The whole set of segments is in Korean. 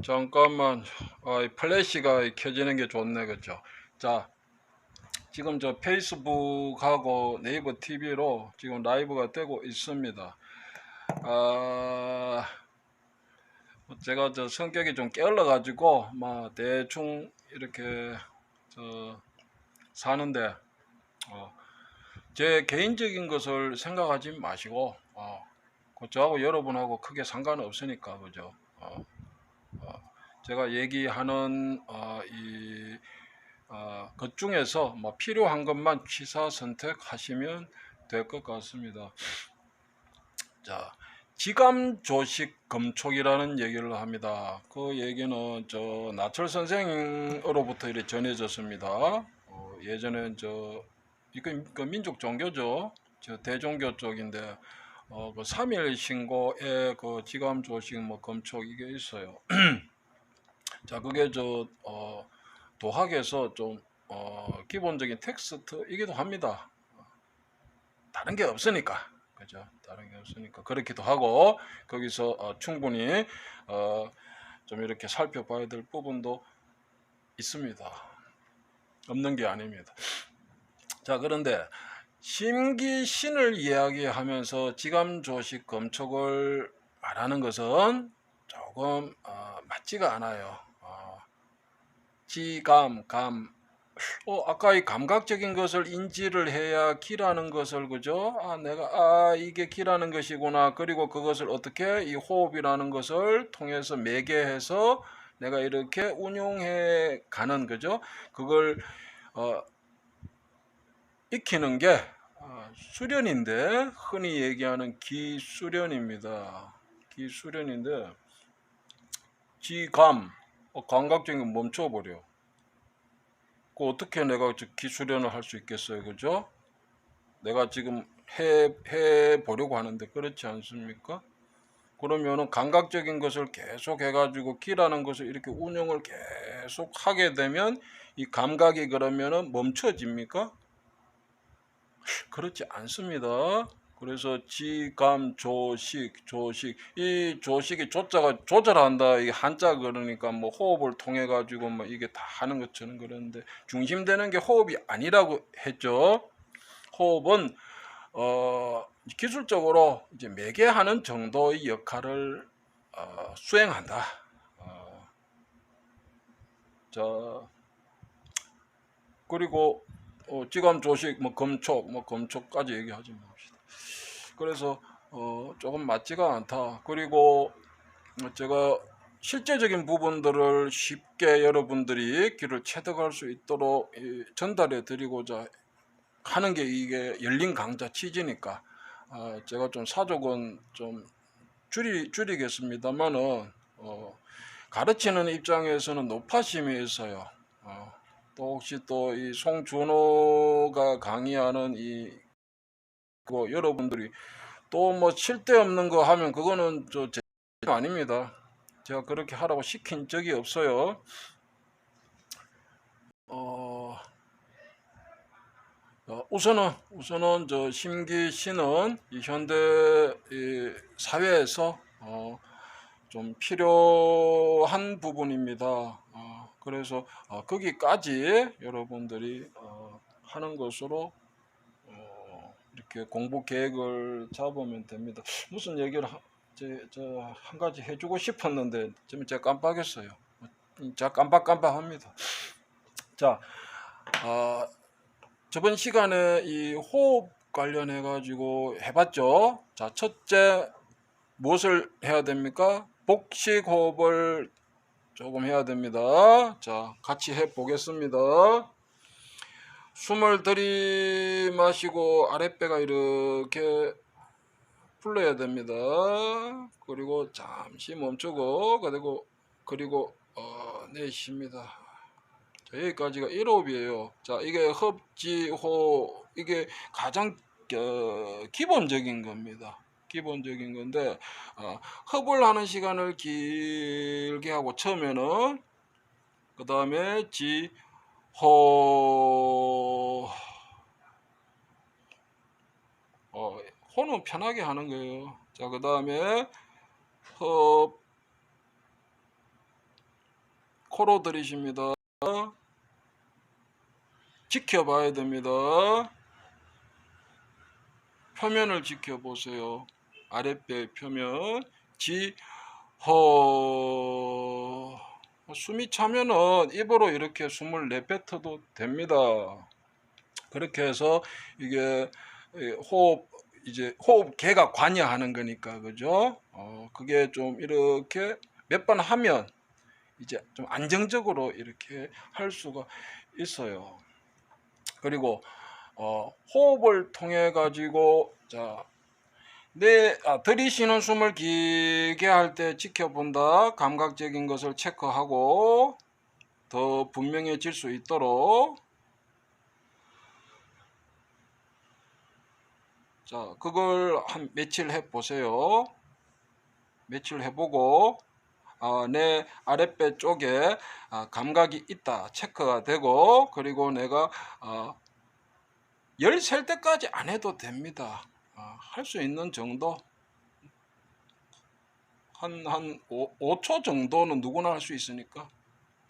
잠깐만. 이 플래시가 켜지는 게 좋네, 그죠? 자, 지금 저 페이스북하고 네이버 TV로 지금 라이브가 되고 있습니다. 아, 제가 저 성격이 좀 게을러가지고 막 대충 이렇게 저 사는데 제 개인적인 것을 생각하지 마시고 저하고 여러분하고 크게 상관은 없으니까, 그죠? 제가 얘기하는 것 중에서 뭐 필요한 것만 취사 선택하시면 될 것 같습니다. 자, 지감 조식 검촉이라는 얘기를 합니다. 그 얘기는 저 나철 선생으로부터 이렇게 전해졌습니다. 예전에 이거 그 민족 종교죠. 저 대종교 쪽인데 그 3일 신고에 그 지감 조식 뭐 검촉 이게 있어요. 자, 그게 도학에서 좀 기본적인 텍스트이기도 합니다. 다른 게 없으니까, 그죠? 다른 게 없으니까 그렇기도 하고 거기서 충분히 좀 이렇게 살펴봐야 될 부분도 있습니다. 없는 게 아닙니다. 자, 그런데 심기신을 이야기하면서 지감조식 검촉을 말하는 것은 조금 맞지가 않아요. 지감, 감, 아까 이 감각적인 것을 인지를 해야 기라는 것을, 그죠? 내가 이게 기라는 것이구나. 그리고 그것을 어떻게 이 호흡이라는 것을 통해서 매개해서 내가 이렇게 운용해 가는, 그죠? 그걸 익히는 게 수련인데, 흔히 얘기하는 기수련입니다. 기수련인데 지감, 감각적인 거 멈춰버려. 어떻게 내가 기수련을 할 수 있겠어요, 그죠? 내가 지금 해 보려고 하는데 그렇지 않습니까? 그러면은 감각적인 것을 계속 해가지고 기라는 것을 이렇게 운영을 계속 하게 되면 이 감각이 그러면은 멈춰집니까? 그렇지 않습니다. 그래서 지감 조식 이 조식이 조자가 조절한다, 이 한자 그러니까 뭐 호흡을 통해 가지고 뭐 이게 다 하는 것처럼 그러는데 중심되는 게 호흡이 아니라고 했죠. 호흡은 기술적으로 이제 매개하는 정도의 역할을 수행한다. 자, 그리고 지감 조식 뭐 검촉까지 얘기하지 맙시다. 그래서 조금 맞지가 않다. 그리고 제가 실제적인 부분들을 쉽게 여러분들이 귀를 체득할 수 있도록 전달해 드리고자 하는 게 이게 열린 강좌 취지니까 제가 좀 사족은 좀 줄이겠습니다만은 가르치는 입장에서는 높아심이 있어요. 또 혹시 또 이 송준호가 강의하는 여러분들이 또 뭐 쓸데없는 거 하면 그거는 제 아닙니다. 제가 그렇게 하라고 시킨 적이 없어요. 우선은 저 심기 씨는 이 현대 사회에서 좀 필요한 부분입니다. 그래서 거기까지 여러분들이 하는 것으로 이렇게 공부 계획을 잡으면 됩니다. 무슨 얘기를 한 가지 해주고 싶었는데 지금 제가 깜빡했어요. 제가 깜빡합니다. 자, 저번 시간에 이 호흡 관련해 가지고 해봤죠. 자, 첫째 무엇을 해야 됩니까? 복식 호흡을 조금 해야 됩니다. 자, 같이 해 보겠습니다. 숨을 들이마시고 아랫배가 이렇게 풀려야 됩니다. 그리고 잠시 멈추고 그리고 내쉽니다. 자, 여기까지가 1호흡이에요. 자, 이게 흡지호, 이게 가장 기본적인 겁니다. 기본적인 건데 흡을 하는 시간을 길게 하고 처음에는, 그 다음에 호는 편하게 하는 거예요. 자, 그 다음에 흡, 코로 들이쉽니다. 지켜봐야 됩니다. 표면을 지켜보세요. 아랫배 표면. 숨이 차면은 입으로 이렇게 숨을 내뱉어도 됩니다. 그렇게 해서 이게 호흡계가 관여하는 거니까, 그죠? 그게 좀 이렇게 몇 번 하면 이제 좀 안정적으로 이렇게 할 수가 있어요. 그리고 호흡을 통해 가지고 들이쉬는 숨을 길게 할 때 지켜본다. 감각적인 것을 체크하고 더 분명해질 수 있도록 그걸 한 며칠 해보세요. 며칠 해보고 내 아랫배 쪽에 감각이 있다 체크가 되고, 그리고 내가 열 셀 때까지 안 해도 됩니다. 할 수 있는 정도 한 5초 정도는 누구나 할 수 있으니까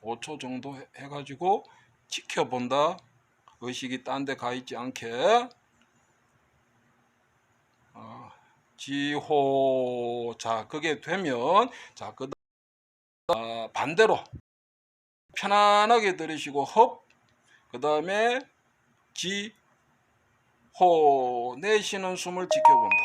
5초 정도 해가지고 지켜본다. 의식이 딴 데 가 있지 않게. 지호. 그게 되면 반대로 편안하게 들이쉬고 그 다음에 지호. 내쉬는 숨을 지켜본다.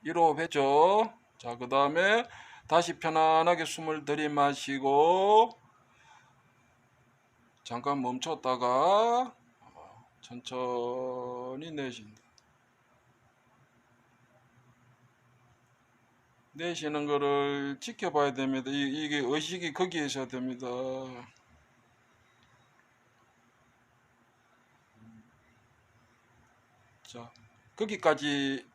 이로 했죠. 그 다음에 다시 편안하게 숨을 들이마시고 잠깐 멈췄다가 천천히 내쉰다. 내쉬는 거를 지켜봐야 됩니다. 이게 의식이 거기에 있어야 됩니다. 거기까지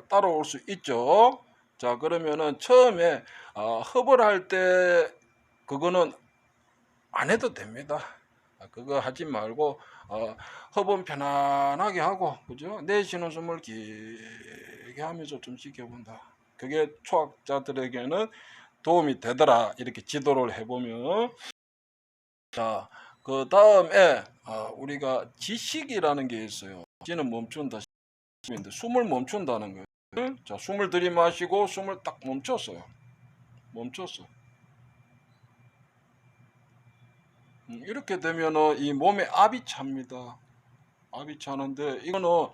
따라올 수 있죠. 그러면은 처음에 흡을 할 때 그거는 안 해도 됩니다. 그거 하지 말고 흡은 편안하게 하고, 그죠? 내쉬는 숨을 길게 하면서 좀 지켜본다. 그게 초학자들에게는 도움이 되더라. 이렇게 지도를 해보면. 그 다음에 우리가 지식이라는 게 있어요. 지는 멈춘다. 숨을 멈춘다는 거예요. 숨을 들이마시고 숨을 딱 멈췄어요. 이렇게 되면은 이 몸에 압이 찹니다. 압이 차는데 이거는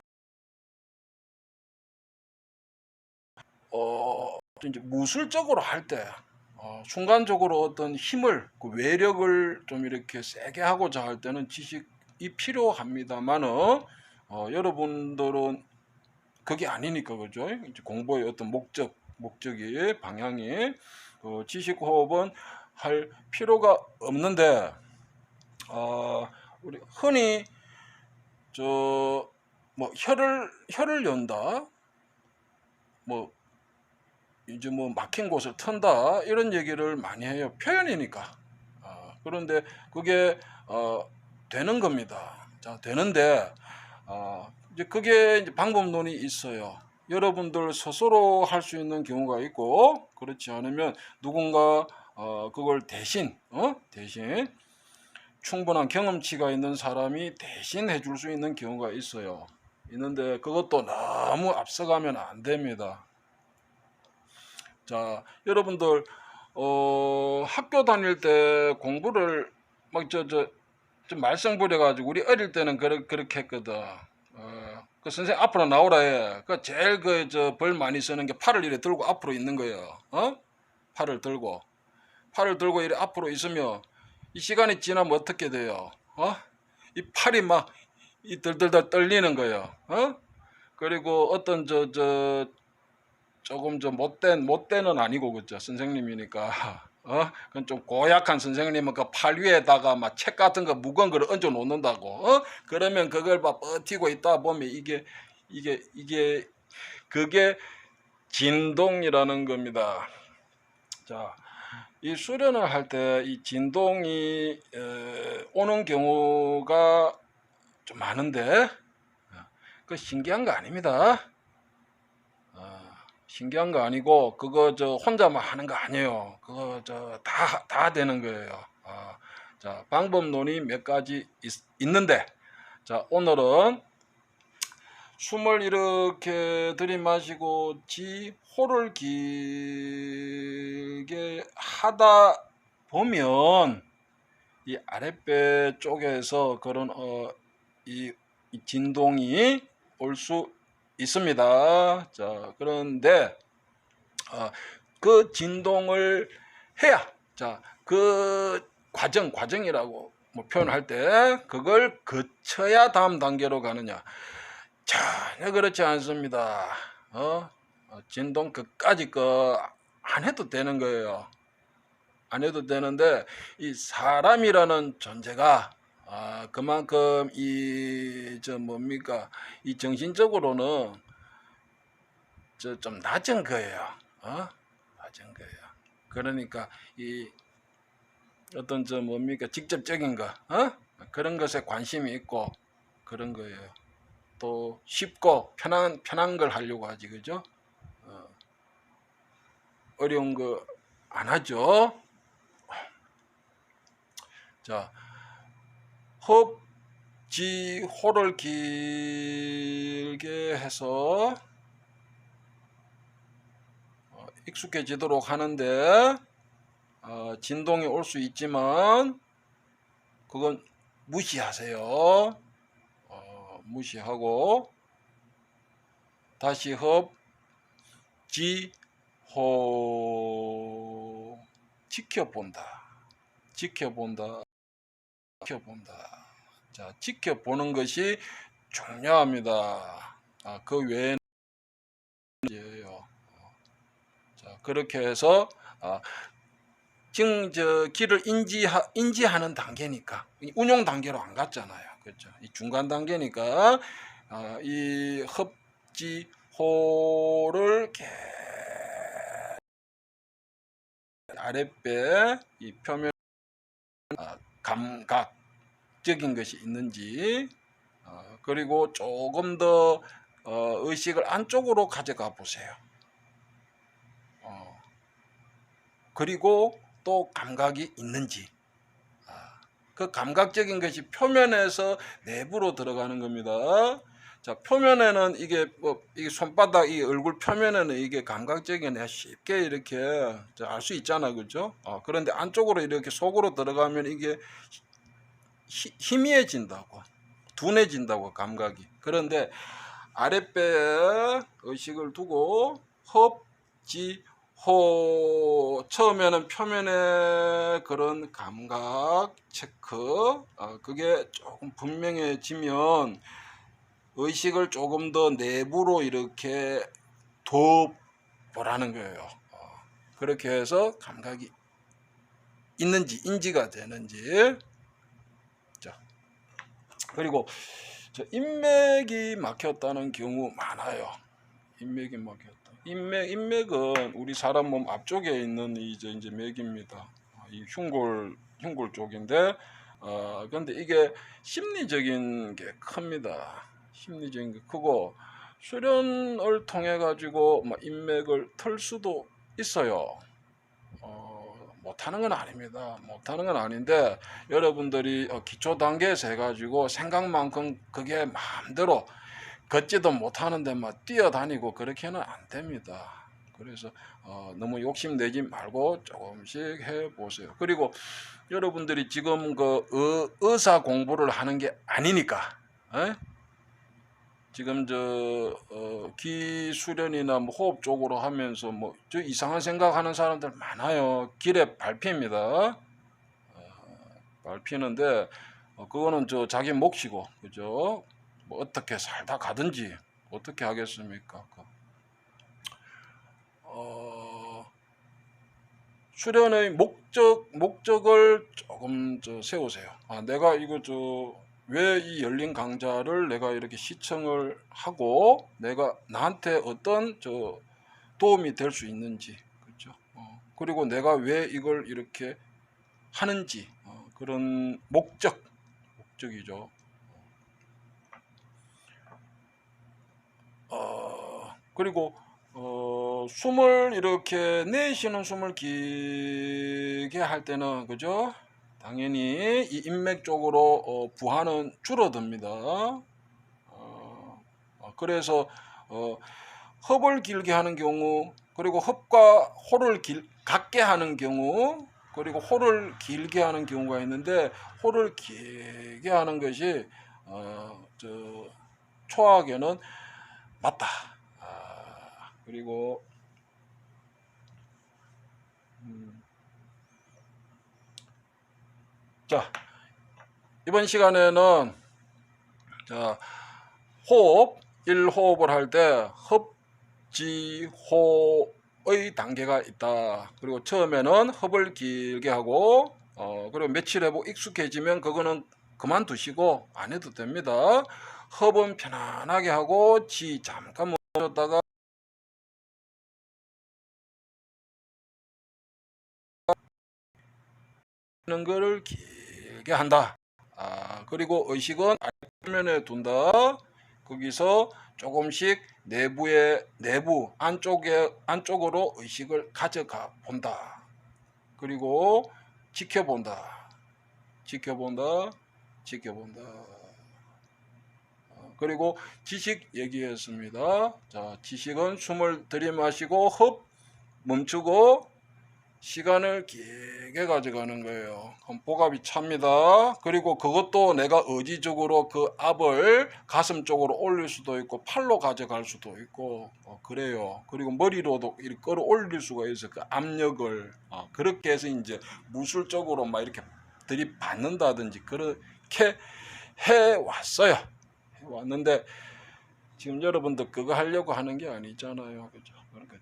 이제 무술적으로 할 때 순간적으로 어떤 힘을, 그 외력을 좀 이렇게 세게 하고자 할 때는 지식이 필요합니다만은 여러분들은 그게 아니니까, 그죠? 이제 공부의 어떤 목적이 방향이 지식 호흡은 할 필요가 없는데 우리 흔히 뭐 혀를 연다, 뭐 이제 뭐 막힌 곳을 턴다, 이런 얘기를 많이 해요. 표현이니까. 그런데 그게 되는 겁니다. 되는데 이제 그게 이제 방법론이 있어요. 여러분들 스스로 할 수 있는 경우가 있고, 그렇지 않으면 누군가 그걸 대신 충분한 경험치가 있는 사람이 대신 해줄 수 있는 경우가 있어요. 있는데 그것도 너무 앞서가면 안 됩니다. 여러분들 학교 다닐 때 공부를 막 좀 말썽 부려가지고, 우리 어릴 때는 그렇게 했거든. 그 선생 앞으로 나오라 해. 그 제일 벌 많이 쓰는 게 팔을 이렇게 들고 앞으로 있는 거예요. 팔을 들고 이렇게 앞으로 있으면 이 시간이 지나면 어떻게 돼요? 이 팔이 막 이 들들들 떨리는 거예요. 그리고 어떤 조금 못된은 아니고, 그죠? 선생님이니까. 그건 좀 고약한 선생님은 그 팔 위에다가 막 책 같은 거 무거운 거를 얹어 놓는다고. 그러면 그걸 막 버티고 있다 보면 그게 진동이라는 겁니다. 이 수련을 할 때 이 진동이 오는 경우가 좀 많은데, 그 신기한 거 아닙니다. 신기한 거 아니고 그거 저 혼자만 하는 거 아니에요. 그거 저 다 되는 거예요. 자, 방법론이 몇 가지 있는데, 자, 오늘은 숨을 이렇게 들이마시고 호를 길게 하다 보면 이 아랫배 쪽에서 그런 이 진동이 올 수 있습니다. 자, 그런데 그 진동을 해야, 자, 그 과정이라고 뭐 표현할 때 그걸 거쳐야 다음 단계로 가느냐? 전혀 그렇지 않습니다. 진동 끝까지 안 해도 되는 거예요. 안 해도 되는데 이 사람이라는 존재가 그만큼 이 정신적으로는 좀 낮은 거예요. 낮은 거예요. 그러니까 이 어떤 직접적인 거, 그런 것에 관심이 있고 그런 거예요. 또 쉽고 편한 걸 하려고 하지, 그죠? 어려운 거 안 하죠. 자, 호를 길게 해서 익숙해지도록 하는데 진동이 올 수 있지만 그건 무시하세요. 무시하고 다시 호 지켜본다. 자, 지켜보는 것이 중요합니다. 그 외에는 예요. 자, 그렇게 해서 지금 길을 인지하는 단계니까 운용 단계로 안 갔잖아요. 그렇죠? 이 중간 단계니까 이 흡지호를 아랫배 이 표면 감각적인 것이 있는지 그리고 조금 더 의식을 안쪽으로 가져가 보세요. 그리고 또 감각이 있는지 그 감각적인 것이 표면에서 내부로 들어가는 겁니다. 자, 표면에는 이게 이게 손바닥 이 얼굴 표면에는 이게 감각적인 쉽게 이렇게 알 수 있잖아, 그죠? 그런데 안쪽으로 이렇게 속으로 들어가면 이게 희미해진다고, 둔해진다고 감각이. 그런데 아랫배에 의식을 두고 처음에는 표면의 그런 감각 체크 그게 조금 분명해지면 의식을 조금 더 내부로 이렇게 보라는 거예요. 그렇게 해서 감각이 있는지 인지가 되는지. 자, 그리고 인맥이 막혔다는 경우 많아요. 인맥이 막혔다. 인맥은 우리 사람 몸 앞쪽에 있는 이제 맥입니다. 이 흉골 쪽인데, 근데 이게 심리적인 게 큽니다. 심리적인 게 크고 수련을 통해 가지고 인맥을 틀 수도 있어요. 못하는 건 아닙니다. 못하는 건 아닌데 여러분들이 기초 단계에서 해가지고 생각만큼 그게 마음대로 걷지도 못하는데 뛰어다니고 그렇게는 안 됩니다. 그래서 너무 욕심내지 말고 조금씩 해보세요. 그리고 여러분들이 지금 의사 공부를 하는 게 아니니까 지금 귀 수련이나 호흡 쪽으로 하면서 저 이상한 생각하는 사람들 많아요. 길에 밟힙니다. 밟히는데 그거는 자기 몫이고, 그죠? 어떻게 살다 가든지 어떻게 하겠습니까? 수련의 목적을 조금 세우세요. 내가 이거 왜 이 열린 강좌를 내가 이렇게 시청을 하고 내가 나한테 어떤 도움이 될 수 있는지, 그렇죠? 그리고 내가 왜 이걸 이렇게 하는지 그런 목적이죠. 그리고 숨을 이렇게 내쉬는 숨을 길게 할 때는 그죠? 당연히 이 인맥 쪽으로 부하는 줄어듭니다. 그래서 흡을 길게 하는 경우, 그리고 흡과 호를 같게 하는 경우, 그리고 호를 길게 하는 경우가 있는데, 호를 길게 하는 것이 초하에는 맞다. 그리고 자, 이번 시간에는 자, 호흡 1호흡을 할 때 흡지호의 단계가 있다. 그리고 처음에는 흡을 길게 하고 그리고 며칠 해보고 익숙해지면 그거는 그만두시고 안 해도 됩니다. 흡은 편안하게 하고 지 잠깐 멈췄다가 하는 거를 길게 한다. 그리고 의식은 아래면에 둔다. 거기서 조금씩 내부 안쪽으로 의식을 가져가 본다. 그리고 지켜본다. 그리고 지식 얘기했습니다. 자, 지식은 숨을 들이마시고 멈추고 시간을 길게 가져가는 거예요. 그럼 복압이 찹니다. 그리고 그것도 내가 의지적으로 그 압을 가슴 쪽으로 올릴 수도 있고 팔로 가져갈 수도 있고 그래요. 그리고 머리로도 이렇게 끌어올릴 수가 있어요. 그 압력을 그렇게 해서 이제 무술적으로 막 이렇게 들이받는다든지 그렇게 해왔어요. 해왔는데 지금 여러분들 그거 하려고 하는 게 아니잖아요. 그죠? 그러니까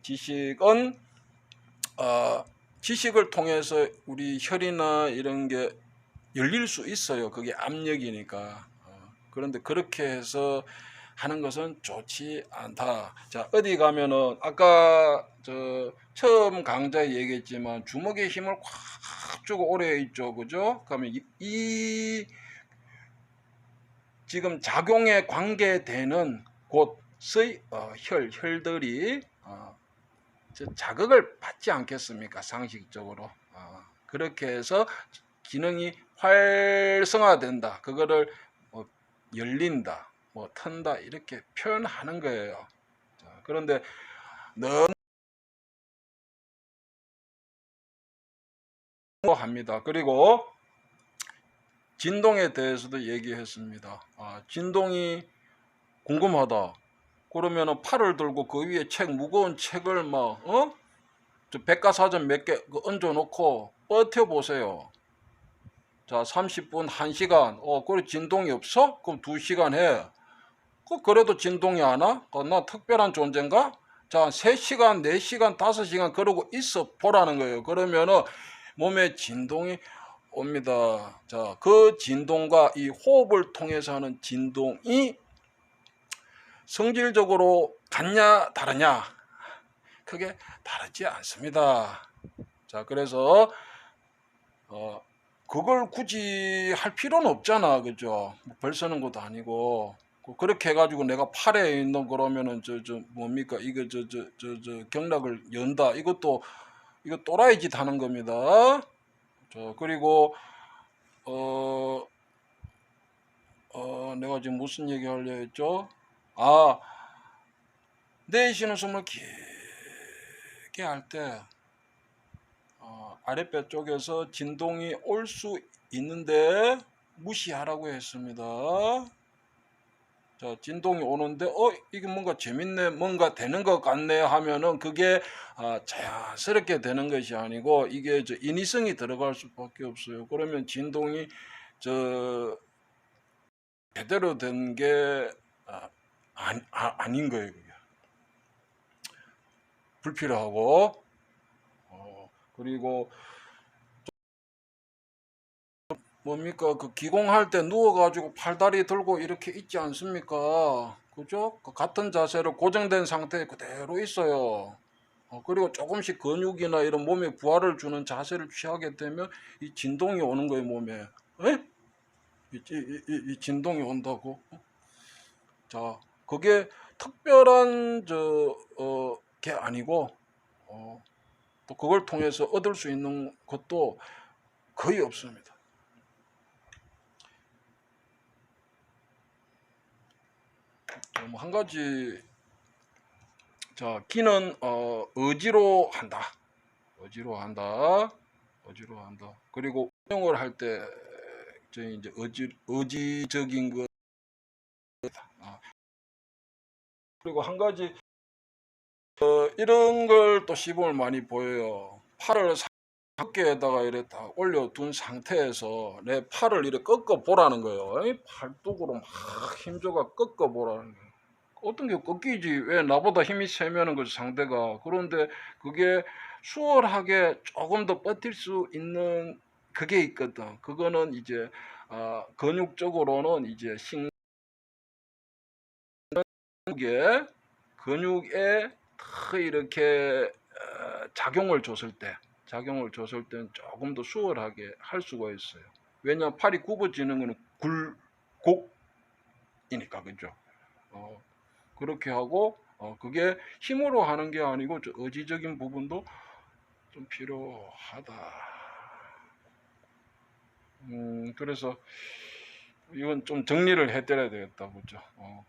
지식을 통해서 우리 혈이나 이런 게 열릴 수 있어요. 그게 압력이니까. 그런데 그렇게 해서 하는 것은 좋지 않다. 자, 어디 가면은 아까 처음 강좌에 얘기했지만 주먹에 힘을 꽉 주고 오래 있죠. 그죠? 그러면 이 지금 작용에 관계되는 곳의 혈들이 자극을 받지 않겠습니까? 상식적으로. 그렇게 해서 기능이 활성화된다. 그거를 열린다, 튼다 이렇게 표현하는 거예요. 그런데 너무 합니다. 그리고 진동에 대해서도 얘기했습니다. 진동이 궁금하다. 그러면은 팔을 들고 그 위에 무거운 책을 백과사전 몇 개 얹어 놓고 버텨보세요. 자, 30분, 1시간. 그래 진동이 없어? 그럼 2시간 해. 그래도 진동이 안 와? 나 특별한 존재인가? 자, 3시간, 4시간, 5시간 그러고 있어 보라는 거예요. 그러면은 몸에 진동이 옵니다. 자, 그 진동과 이 호흡을 통해서 하는 진동이 성질적으로 같냐 다르냐? 크게 다르지 않습니다. 자, 그래서 그걸 굳이 할 필요는 없잖아. 그죠? 벌 쓰는 것도 아니고. 그렇게 해가지고 내가 팔에 있는 그러면은 뭡니까? 이거 경락을 연다. 이거 또라이 짓 하는 겁니다. 그리고 내가 지금 무슨 얘기 하려 했죠? 내쉬는 숨을 길게 할 때 아랫배 쪽에서 진동이 올 수 있는데 무시하라고 했습니다. 자, 진동이 오는데 이게 뭔가 재밌네, 뭔가 되는 것 같네 하면은 그게 자연스럽게 되는 것이 아니고 이게 인위성이 들어갈 수밖에 없어요. 그러면 진동이 제대로 된 게 아닌 거예요. 그게. 불필요하고 그리고 뭡니까? 그 기공할 때 누워가지고 팔다리 들고 이렇게 있지 않습니까? 그죠? 그 같은 자세로 고정된 상태에 그대로 있어요. 그리고 조금씩 근육이나 이런 몸에 부하를 주는 자세를 취하게 되면 이 진동이 오는 거예요, 몸에. 에? 이 진동이 온다고? 자, 그게 특별한 게 아니고 또 그걸 통해서 얻을 수 있는 것도 거의 없습니다. 한 가지, 자, 기는 의지로 한다. 의지로 한다. 의지로 한다. 그리고 운영을 할 때 이제 의지적인 것. 그리고 한 가지 이런 걸 또 시범을 많이 보여요. 팔을 어깨에다가 이렇게 딱 올려둔 상태에서 내 팔을 이렇게 꺾어 보라는 거예요. 팔뚝으로 막 힘줘가 꺾어 보라는 거예요. 어떤 게 꺾이지? 왜 나보다 힘이 세면은 그 상대가. 그런데 그게 수월하게 조금 더 버틸 수 있는 그게 있거든. 그거는 이제 근육적으로는 이제 근육에 더 이렇게 작용을 줬을 때는 조금 더 수월하게 할 수가 있어요. 왜냐, 팔이 굽어지는 거는 굴곡이니까, 그죠? 그렇게 하고 그게 힘으로 하는 게 아니고 의지적인 부분도 좀 필요하다. 그래서 이건 좀 정리를 해드려야 되겠다, 그죠?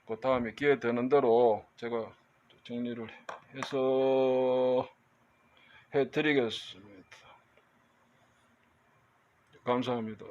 그 다음에 기회 되는 대로 제가 정리를 해서 해드리겠습니다. 감사합니다.